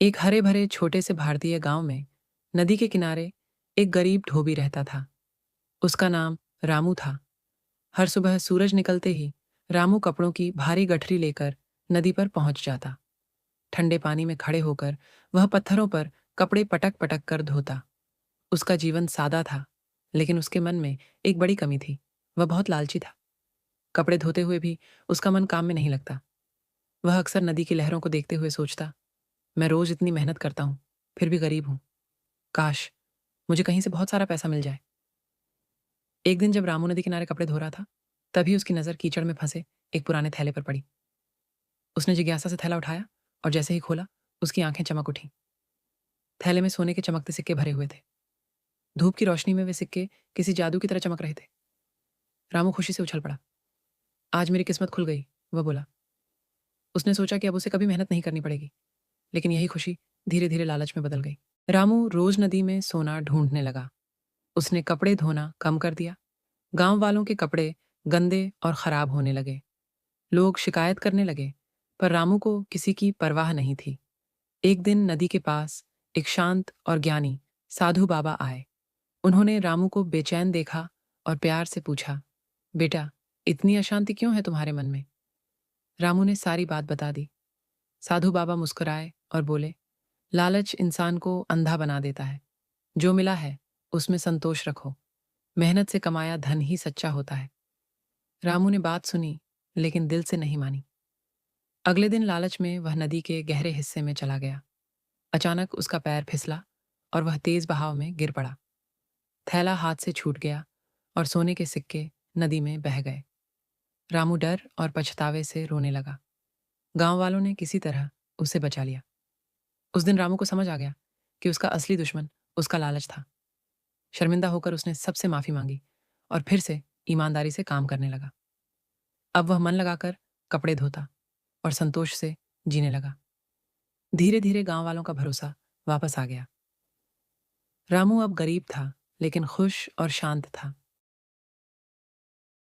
एक हरे भरे छोटे से भारतीय गांव में नदी के किनारे एक गरीब धोबी रहता था। उसका नाम रामू था। हर सुबह सूरज निकलते ही रामू कपड़ों की भारी गठरी लेकर नदी पर पहुंच जाता। ठंडे पानी में खड़े होकर वह पत्थरों पर कपड़े पटक पटक कर धोता। उसका जीवन सादा था, लेकिन उसके मन में एक बड़ी कमी थी। वह बहुत लालची था। कपड़े धोते हुए भी उसका मन काम में नहीं लगता। वह अक्सर नदी की लहरों को देखते हुए सोचता, मैं रोज इतनी मेहनत करता हूँ, फिर भी गरीब हूँ। काश मुझे कहीं से बहुत सारा पैसा मिल जाए। एक दिन जब रामू नदी किनारे कपड़े धो रहा था, तभी उसकी नज़र कीचड़ में फंसे एक पुराने थैले पर पड़ी। उसने जिज्ञासा से थैला उठाया और जैसे ही खोला, उसकी आंखें चमक उठीं। थैले में सोने के चमकते सिक्के भरे हुए थे। धूप की रोशनी में वे सिक्के किसी जादू की तरह चमक रहे थे। रामू खुशी से उछल पड़ा। आज मेरी किस्मत खुल गई, वह बोला। उसने सोचा कि अब उसे कभी मेहनत नहीं करनी पड़ेगी, लेकिन यही खुशी धीरे धीरे लालच में बदल गई। रामू रोज नदी में सोना ढूंढने लगा। उसने कपड़े धोना कम कर दिया। गांव वालों के कपड़े गंदे और खराब होने लगे। लोग शिकायत करने लगे, पर रामू को किसी की परवाह नहीं थी। एक दिन नदी के पास एक शांत और ज्ञानी साधु बाबा आए। उन्होंने रामू को बेचैन देखा और प्यार से पूछा, बेटा, इतनी अशांति क्यों है तुम्हारे मन में? रामू ने सारी बात बता दी। साधु बाबा मुस्कुराए और बोले, लालच इंसान को अंधा बना देता है। जो मिला है उसमें संतोष रखो। मेहनत से कमाया धन ही सच्चा होता है। रामू ने बात सुनी, लेकिन दिल से नहीं मानी। अगले दिन लालच में वह नदी के गहरे हिस्से में चला गया। अचानक उसका पैर फिसला और वह तेज बहाव में गिर पड़ा। थैला हाथ से छूट गया और सोने के सिक्के नदी में बह गए। रामू डर और पछतावे से रोने लगा। गांव वालों ने किसी तरह उसे बचा लिया। उस दिन रामू को समझ आ गया कि उसका असली दुश्मन उसका लालच था। शर्मिंदा होकर उसने सबसे माफी मांगी और फिर से ईमानदारी से काम करने लगा। अब वह मन लगाकर कपड़े धोता और संतोष से जीने लगा। धीरे धीरे गांव वालों का भरोसा वापस आ गया। रामू अब गरीब था, लेकिन खुश और शांत था।